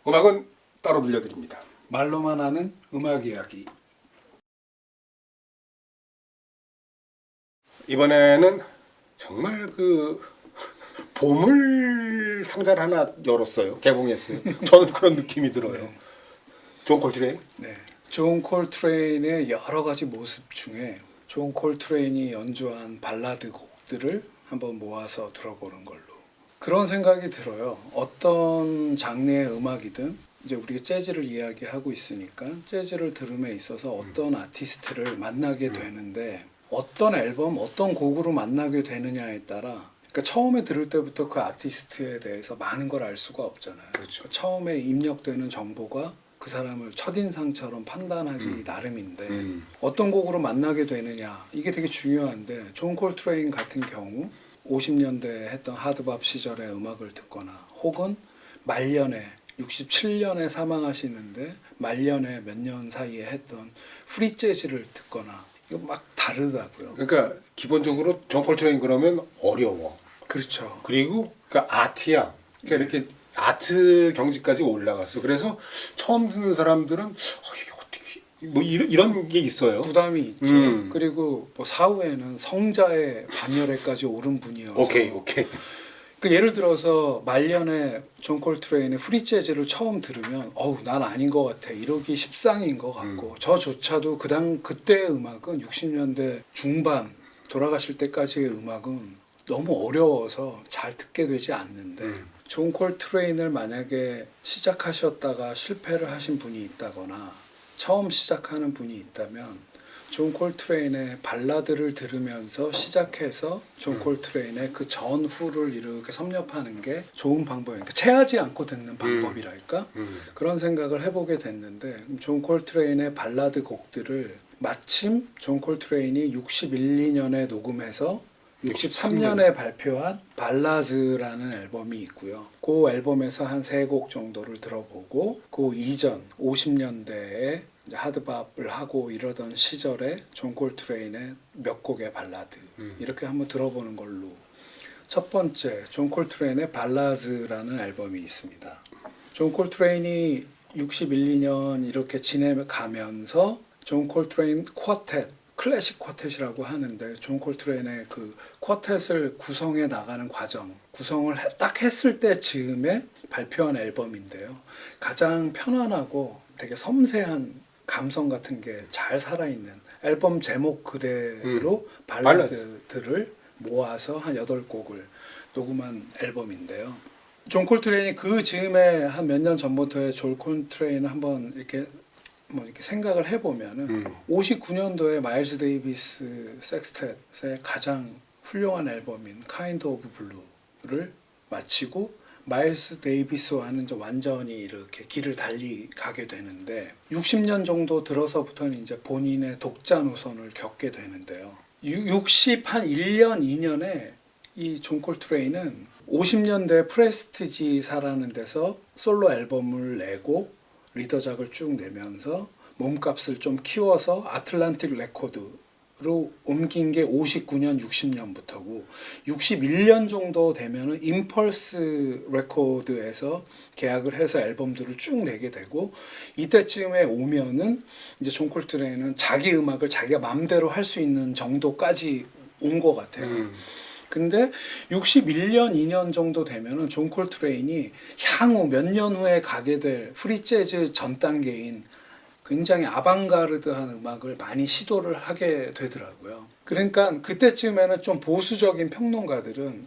음악은 따로 들려드립니다. 말로만 하는 음악 이야기. 이번에는 정말 보물 상자를 하나 열었어요. 개봉했어요. 저는 그런 느낌이 들어요. 네. 존 콜트레인. 네. 존 콜트레인의 여러 가지 모습 중에 존 콜트레인이 연주한 발라드 곡들을 한번 모아서 들어보는 걸로. 그런 생각이 들어요. 어떤 장르의 음악이든 이제 우리가 재즈를 이야기하고 있으니까 재즈를 들음에 있어서 어떤 아티스트를 만나게 되는데 어떤 앨범, 어떤 곡으로 만나게 되느냐에 따라 그러니까 처음에 들을 때부터 그 아티스트에 대해서 많은 걸 알 수가 없잖아요. 그렇죠. 처음에 입력되는 정보가 그 사람을 첫인상처럼 판단하기 나름인데 어떤 곡으로 만나게 되느냐 이게 되게 중요한데 존 콜트레인 같은 경우 50년대에 했던 하드밥 시절의 음악을 듣거나 혹은 말년에 67년에 사망하시는데 말년에 몇 년 사이에 했던 프리 재즈를 듣거나 이거 막 다르다고요. 그러니까 기본적으로 존 콜트레인 그러면 어려워. 그렇죠. 그리고 그 아트야. 그러니까 이렇게 아트 경지까지 올라갔어. 그래서 처음 듣는 사람들은 이게 어떻게 뭐 이런 게 있어요. 부담이 있죠. 그리고 뭐 사후에는 성자의 반열에까지 오른 분이어서 오케이. 그 예를 들어서 말년에 존 콜트레인의 프리 재즈를 처음 들으면 난 아닌 것 같아 이러기 십상인 것 같고 저조차도 그때의 음악은 60년대 중반 돌아가실 때까지의 음악은 너무 어려워서 잘 듣게 되지 않는데 존 콜트레인을 만약에 시작하셨다가 실패를 하신 분이 있다거나 처음 시작하는 분이 있다면 존 콜트레인의 발라드를 들으면서 시작해서 존 콜트레인의 그 전후를 이렇게 섭렵하는 게 좋은 방법이니까 그러니까 체하지 않고 듣는 방법이랄까 그런 생각을 해보게 됐는데 존 콜트레인의 발라드 곡들을 마침 존 콜트레인이 61, 2년에 녹음해서 63년에 발표한 발라즈라는 앨범이 있고요. 그 앨범에서 한 3곡 정도를 들어보고 그 이전 50년대에 하드밥을 하고 이러던 시절에 존 콜트레인의 몇 곡의 발라드 이렇게 한번 들어보는 걸로. 첫 번째 존 콜트레인의 발라즈라는 앨범이 있습니다. 존 콜트레인이 61, 2년 이렇게 지내가면서 존 콜트레인 쿼텟 클래식 쿼텟이라고 하는데 존 콜트레인의 그 쿼텟을 구성해 나가는 과정 구성을 딱 했을 때 즈음에 발표한 앨범인데요. 가장 편안하고 되게 섬세한 감성 같은 게 잘 살아있는 앨범 제목 그대로 발라드들을 모아서 한 8곡을 녹음한 앨범인데요. 존 콜트레인이 그 즈음에 한 몇 년 전부터의 존 콜트레인을 한번 이렇게 생각을 해보면은 59년도에 마일스 데이비스 섹스텟의 가장 훌륭한 앨범인 카인드 오브 블루를 마치고 마일스 데이비스와는 좀 완전히 이렇게 길을 달리 가게 되는데 60년 정도 들어서부터는 이제 본인의 독자 노선을 겪게 되는데요. 60한 1년, 2년에 이 존 콜트레인은 50년대 프레스티지사라는 데서 솔로 앨범을 내고 리더작을 쭉 내면서 몸값을 좀 키워서 아틀란틱 레코드로 옮긴 게 59년, 60년부터고 61년 정도 되면은 임펄스 레코드에서 계약을 해서 앨범들을 쭉 내게 되고 이때쯤에 오면은 이제 존 콜트레인은 자기 음악을 자기가 마음대로 할 수 있는 정도까지 온 것 같아요. 근데 61년, 2년 정도 되면은 존 콜트레인이 향후 몇 년 후에 가게 될 프리 재즈 전 단계인 굉장히 아방가르드한 음악을 많이 시도를 하게 되더라고요. 그러니까 그때쯤에는 좀 보수적인 평론가들은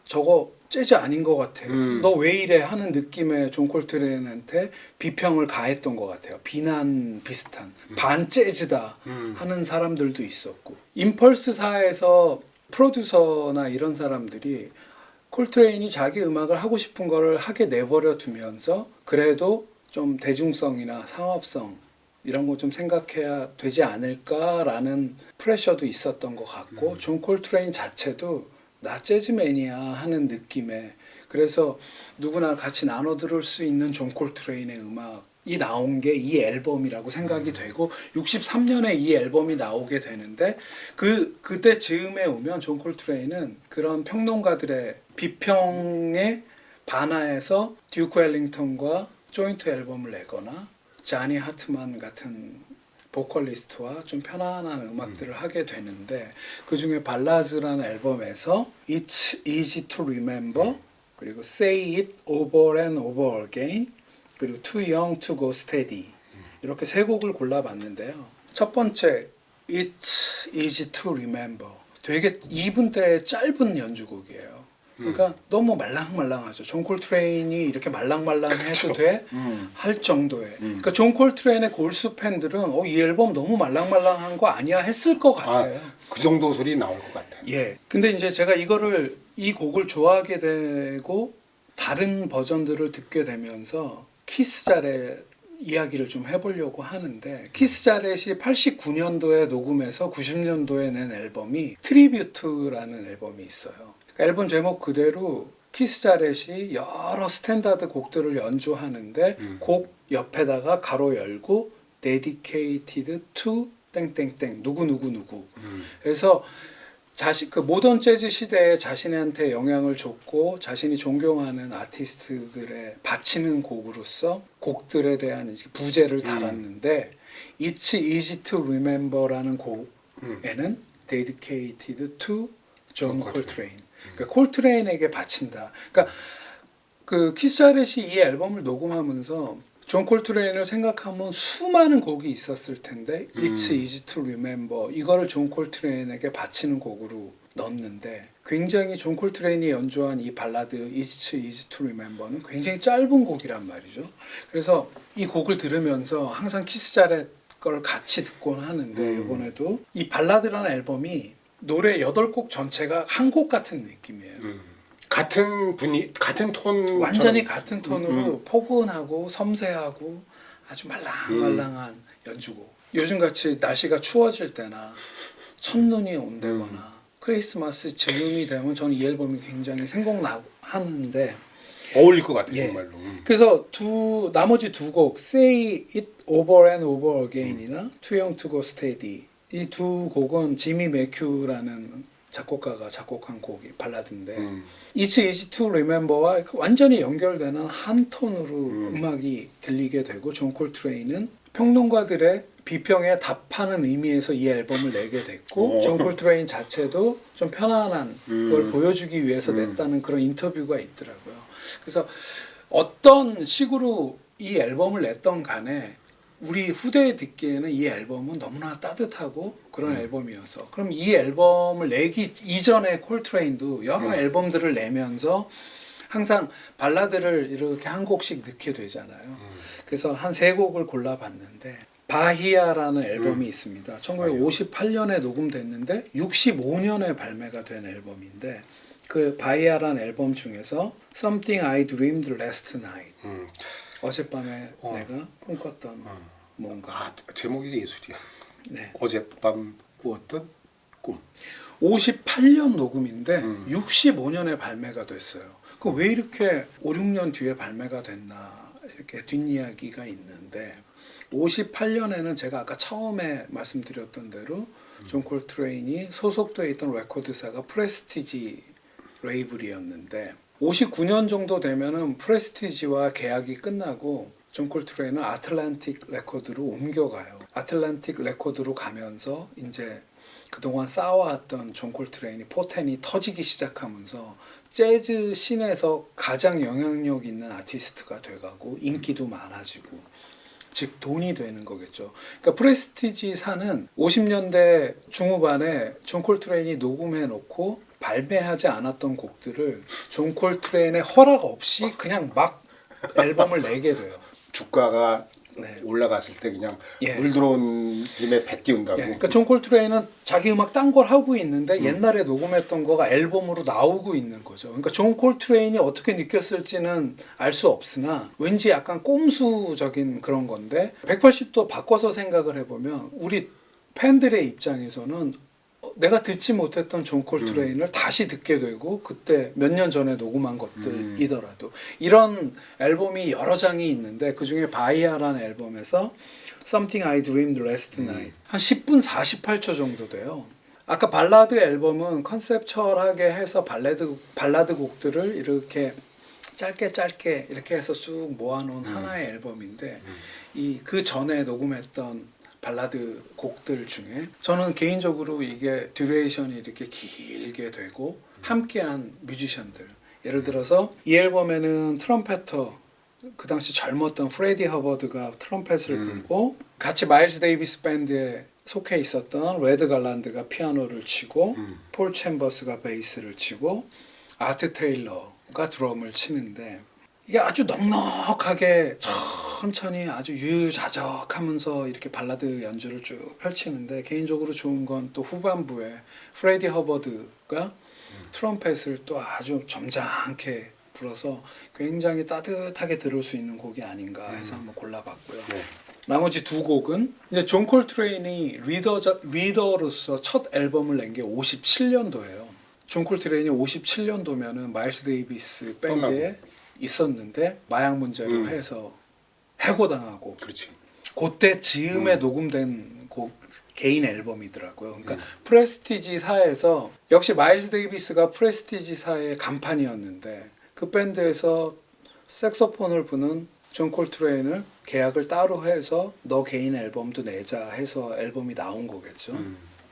저거 재즈 아닌 것 같아. 너 왜 이래 하는 느낌의 존 콜트레인한테 비평을 가했던 것 같아요. 비난 비슷한 반 재즈다 하는 사람들도 있었고 임펄스사에서 프로듀서나 이런 사람들이 콜트레인이 자기 음악을 하고 싶은 거를 하게 내버려 두면서 그래도 좀 대중성이나 상업성 이런 거 좀 생각해야 되지 않을까라는 프레셔도 있었던 것 같고 존 콜트레인 자체도 나 재즈맨이야 하는 느낌에 그래서 누구나 같이 나눠 들을 수 있는 존 콜트레인의 음악이 나온 게 이 앨범이라고 생각이 되고 63년에 이 앨범이 나오게 되는데 그때 즈음에 오면 존 콜트레인은 그런 평론가들의 비평에 반하해서 듀크 앨링턴과 조인트 앨범을 내거나 자니 하트만 같은 보컬리스트와 좀 편안한 음악들을 하게 되는데 그 중에 발라드라는 앨범에서 It's Easy to Remember 그리고 Say It Over and Over Again 그리고 Too Young to Go Steady 이렇게 세 곡을 골라봤는데요. 첫 번째 It's Easy to Remember 되게 2분대 짧은 연주곡이에요. 그러니까 너무 말랑말랑하죠. 존 콜트레인이 이렇게 말랑말랑해도 돼? 할 정도의. 그러니까 존 콜트레인의 골수 팬들은 이 앨범 너무 말랑말랑한 거 아니야 했을 것 같아요. 그 정도 소리 나올 것 같아요. 예. 근데 이제 제가 이 곡을 좋아하게 되고 다른 버전들을 듣게 되면서 키스 자렛 이야기를 좀 해보려고 하는데 키스 자렛이 89년도에 녹음해서 90년도에 낸 앨범이 트리뷰트라는 앨범이 있어요. 그러니까 앨범 제목 그대로 키스 자렛이 여러 스탠다드 곡들을 연주하는데 곡 옆에다가 가로 열고 dedicated to 땡땡땡 누구 그래서 그 모던 재즈 시대에 자신한테 영향을 줬고 자신이 존경하는 아티스트들에 바치는 곡으로서 곡들에 대한 이제 부제를 달았는데 It's Easy to Remember라는 곡에는 dedicated to 존 콜트레인. 그러니까 콜트레인에게 바친다. 그러니까 그 키스 자렛이 이 앨범을 녹음하면서 존 콜트레인을 생각하면 수많은 곡이 있었을 텐데 It's Easy to Remember 이거를 존 콜트레인에게 바치는 곡으로 넣었는데 굉장히 존 콜트레인이 연주한 이 발라드 It's Easy to Remember는 굉장히 짧은 곡이란 말이죠. 그래서 이 곡을 들으면서 항상 키스 자렛 걸 같이 듣곤 하는데 이번에도 이 발라드라는 앨범이 노래 8곡 전체가 한 곡 같은 느낌이에요. 같은 같은 톤 완전히 같은 톤으로 포근하고 섬세하고 아주 말랑말랑한 연주곡. 요즘같이 날씨가 추워질 때나 첫눈이 온다거나 크리스마스 즈음이 되면 저는 이 앨범이 굉장히 생각나는데 어울릴 것 같아요. 예. 정말로. 그래서 나머지 두 곡 Say It Over and Over Again이나 Too Young to Go Steady 이 두 곡은 지미 매큐라는 작곡가가 작곡한 곡이 발라드인데 It's Easy to Remember와 완전히 연결되는 한 톤으로 음악이 들리게 되고 존 콜트레인은 평론가들의 비평에 답하는 의미에서 이 앨범을 내게 됐고 존 콜트레인 자체도 좀 편안한 걸 보여주기 위해서 냈다는 그런 인터뷰가 있더라고요. 그래서 어떤 식으로 이 앨범을 냈던 간에 우리 후대에 듣기에는 이 앨범은 너무나 따뜻하고 그런 앨범이어서 그럼 이 앨범을 내기 이전에 콜트레인도 여러 앨범들을 내면서 항상 발라드를 이렇게 한 곡씩 넣게 되잖아요. 그래서 한 3곡을 골라봤는데 바히아라는 앨범이 있습니다. 1958년에 녹음됐는데 65년에 발매가 된 앨범인데 그 바히아라는 앨범 중에서 Something I Dreamed Last Night 어젯밤에 내가 꿈꿨던 뭔가. 제목이 예술이야. 네. 어젯밤 꾸었던 꿈. 58년 녹음인데 65년에 발매가 됐어요. 그 왜 이렇게 5, 6년 뒤에 발매가 됐나 이렇게 뒷이야기가 있는데 58년에는 제가 아까 처음에 말씀드렸던 대로 존 콜트레인이 소속돼 있던 레코드사가 프레스티지 레이블이었는데 59년 정도 되면은 프레스티지와 계약이 끝나고 존 콜트레인은 아틀란틱 레코드로 옮겨가요. 아틀란틱 레코드로 가면서 이제 그동안 쌓아왔던 존 콜트레인이 포텐이 터지기 시작하면서 재즈 씬에서 가장 영향력 있는 아티스트가 돼가고 인기도 많아지고 즉 돈이 되는 거겠죠. 그러니까 프레스티지사는 50년대 중후반에 존 콜트레인이 녹음해 놓고 발매하지 않았던 곡들을 존 콜트레인의 허락 없이 그냥 막 앨범을 내게 돼요. 주가가 네. 올라갔을 때 그냥 예. 물 들어온 김에 배 띄운다고. 예, 그러니까 존 콜트레인은 자기 음악 딴 걸 하고 있는데 옛날에 녹음했던 거가 앨범으로 나오고 있는 거죠. 그러니까 존 콜트레인이 어떻게 느꼈을지는 알 수 없으나 왠지 약간 꼼수적인 그런 건데 180도 바꿔서 생각을 해보면 우리 팬들의 입장에서는 내가 듣지 못했던 존 콜트레인을 다시 듣게 되고 그때 몇 년 전에 녹음한 것들이더라도 이런 앨범이 여러 장이 있는데 그중에 바이아라는 앨범에서 Something I Dreamed Last Night 한 10분 48초 정도 돼요. 아까 발라드 앨범은 컨셉츄얼하게 해서 발라드 곡들을 이렇게 짧게 이렇게 해서 쑥 모아놓은 하나의 앨범인데 이 그 전에 녹음했던 발라드 곡들 중에 저는 개인적으로 이게 듀레이션이 이렇게 길게 되고 함께한 뮤지션들, 예를 들어서 이 앨범에는 트럼펫터, 그 당시 젊었던 프레디 허버드가 트럼펫을 불고 같이 마일스 데이비스 밴드에 속해 있었던 레드 갈란드가 피아노를 치고 폴 챔버스가 베이스를 치고 아트 테일러가 드럼을 치는데 이게 아주 넉넉하게 천천히 아주 유유자적하면서 이렇게 발라드 연주를 쭉 펼치는데 개인적으로 좋은 건 또 후반부에 프레디 허버드가 트럼펫을 또 아주 점잖게 불어서 굉장히 따뜻하게 들을 수 있는 곡이 아닌가 해서 한번 골라봤고요. 네. 나머지 두 곡은 이제 존 콜트레인이 리더로서 첫 앨범을 낸 게 57년도예요. 존 콜트레인이 57년도면은 마일스 데이비스 밴드에 있었는데 마약 문제로 해서 해고당하고 그렇지. 그때 즈음에 녹음된 곡 개인 앨범이더라고요. 그러니까 프레스티지사에서 역시 마일스 데이비스가 프레스티지사의 간판이었는데 그 밴드에서 색소폰을 부는 존 콜트레인을 계약을 따로 해서 너 개인 앨범도 내자 해서 앨범이 나온 거겠죠.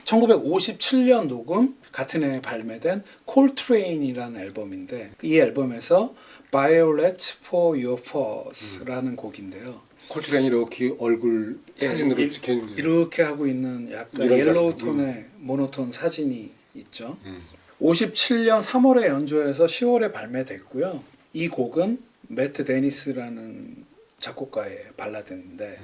1957년 녹음 같은 해에 발매된 콜트레인이라는 앨범인데 이 앨범에서 Violet for Your Force라는 곡인데요. 콜트레인이 이렇게 얼굴 사진으로 찍혀 있는 이렇게 하고 있는 약간 이런 옐로우 자세. 톤의 모노톤 사진이 있죠. 57년 3월에 연주해서 10월에 발매됐고요. 이 곡은 매트 데니스라는 작곡가의 발라드인데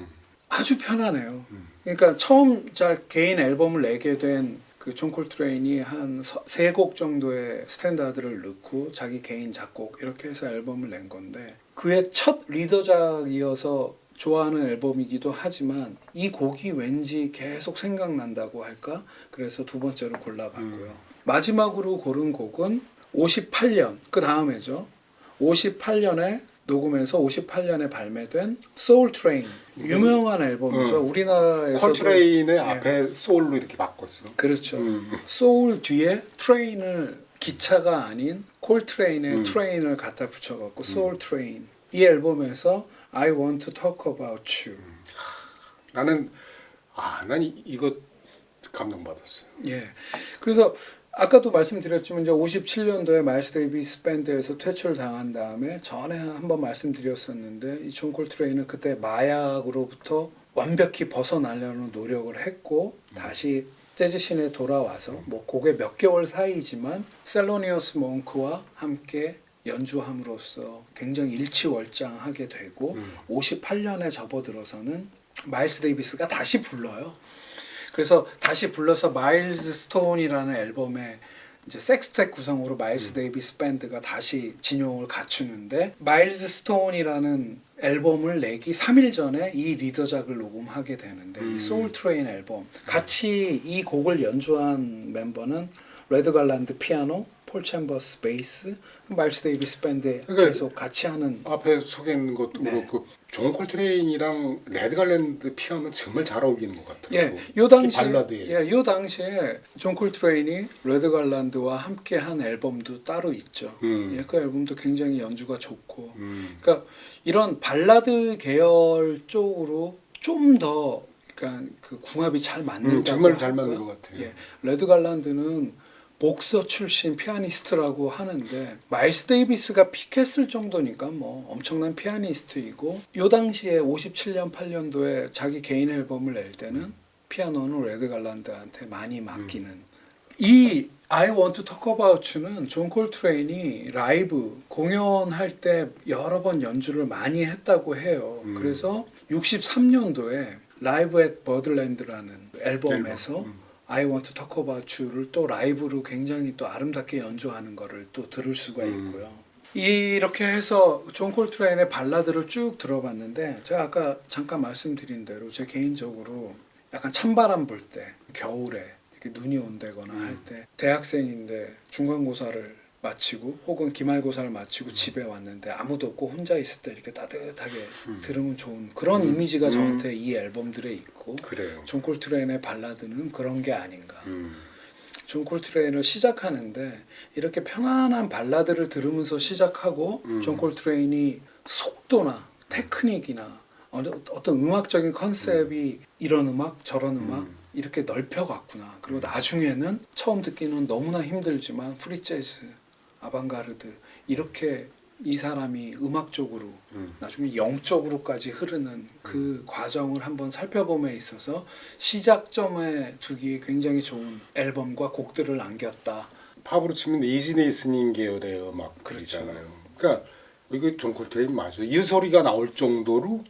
아주 편하네요. 그러니까 처음 개인 앨범을 내게 된 그 존 콜트레인이 한 3곡 정도의 스탠다드를 넣고 자기 개인 작곡 이렇게 해서 앨범을 낸 건데 그의 첫 리더작이어서 좋아하는 앨범이기도 하지만 이 곡이 왠지 계속 생각난다고 할까? 그래서 두 번째로 골라봤고요. 마지막으로 고른 곡은 58년, 그 다음에죠. 58년에 녹음해서 58년에 발매된 소울 트레인, 유명한 앨범이죠. 우리나라에서 콜트레인의 앞에 소울로 이렇게 바꿨어. 그렇죠. 소울 뒤에 트레인을 기차가 아닌 콜트레인의 트레인을 갖다 붙여갖고 소울 트레인. 이 앨범에서 I Want to Talk About You. 나는 난 이거 감동받았어요. 예. 그래서 아까도 말씀드렸지만 이제 57년도에 마일스 데이비스 밴드에서 퇴출당한 다음에 전에 한번 말씀드렸었는데 이 존 콜트레인은 그때 마약으로부터 완벽히 벗어나려는 노력을 했고 다시 재즈 씬에 돌아와서 뭐 곡의 몇 개월 사이지만 셀로니어스 몽크와 함께 연주함으로써 굉장히 일치월장하게 되고 58년에 접어들어서는 마일스 데이비스가 다시 불러요. 그래서 다시 불러서 마일즈 스톤이라는 앨범에 이제 섹스텟 구성으로 마일스 데이비스 밴드가 다시 진용을 갖추는데 마일즈 스톤이라는 앨범을 내기 3일 전에 이 리더작을 녹음하게 되는데 이 소울 트레인 앨범 같이 이 곡을 연주한 멤버는 레드 갈란드 피아노, 폴 챔버스 베이스, 마일스 데이비스 밴드 그러니까 계속 같이 하는 앞에 소개한 것도 네. 그렇고 존 콜트레인이랑 레드 갈랜드 피아노는 정말 잘 어울리는 것 같아요. 예, 요 당시 발라드에. 예, 요 당시에 존 콜트레인이 레드 갈란드와 함께 한 앨범도 따로 있죠. 예, 그 앨범도 굉장히 연주가 좋고. 그러니까 이런 발라드 계열 쪽으로 좀 더 그러니까 그 궁합이 잘 맞는다고 정말 잘 맞는 할까요? 것 같아요. 예, 레드 갈란드는 복서 출신 피아니스트라고 하는데 마일스 데이비스가 픽했을 정도니까 뭐 엄청난 피아니스트이고 요 당시에 57년 8년도에 자기 개인 앨범을 낼 때는 피아노는 레드 갈란드한테 많이 맡기는 이 I Want to Talk About You는 존 콜트레인이 라이브 공연할 때 여러 번 연주를 많이 했다고 해요. 그래서 63년도에 라이브 앳 버들랜드라는 앨범에서 I Want to Talk About You를 또 라이브로 굉장히 또 아름답게 연주하는 거를 또 들을 수가 있고요. 이렇게 해서 존 콜트레인의 발라드를 쭉 들어봤는데 제가 아까 잠깐 말씀드린 대로 제 개인적으로 약간 찬바람 불 때 겨울에 이렇게 눈이 온다거나 할 때 대학생인데 중간고사를 마치고 혹은 기말고사를 마치고 집에 왔는데 아무도 없고 혼자 있을 때 이렇게 따뜻하게 들으면 좋은 그런 이미지가 저한테 이 앨범들에 있고 그래요. 존 콜트레인의 발라드는 그런 게 아닌가. 존 콜트레인을 시작하는데 이렇게 편안한 발라드를 들으면서 시작하고 존 콜트레인이 속도나 테크닉이나 어떤 음악적인 컨셉이 이런 음악 저런 음악 이렇게 넓혀갔구나. 그리고 나중에는 처음 듣기는 너무나 힘들지만 프리 재즈, 아방가르드 이렇게 이 사람이 음악적으로 나중에 영적으로까지 흐르는 그 과정을 한번 살펴봄에 있어서 시작점에 두기에 굉장히 좋은 앨범과 곡들을 남겼다. 팝으로 치면 이지 네이스닝 계열의 음악들이잖아요. 그러니까 이거 존 콜트레인 맞아요. 이 소리가 나올 정도로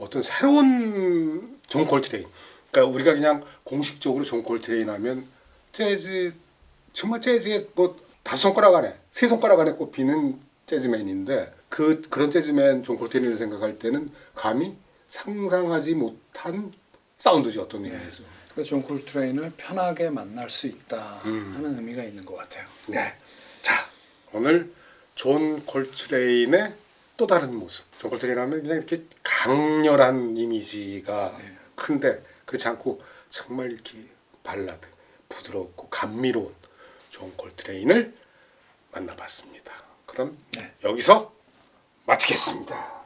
어떤 새로운 존 콜트레인. 그러니까 우리가 그냥 공식적으로 존 콜트레인 하면 재즈 정말 재즈의 뭐 5손가락 안에 3손가락 안에 꼽히는 재즈맨인데 그런 재즈맨 존 콜트레인을 생각할 때는 감히 상상하지 못한 사운드죠 어떤 의미에서. 그래서 존 콜트레인을 편하게 만날 수 있다 하는 의미가 있는 것 같아요. 네. 자 오늘 존 콜트레인의 또 다른 모습. 존 콜트레인 하면 그냥 이렇게 강렬한 이미지가 큰데 그렇지 않고 정말 이렇게 발라드, 부드럽고 감미로운 존 콜트레인을 만나봤습니다. 그럼 여기서 마치겠습니다.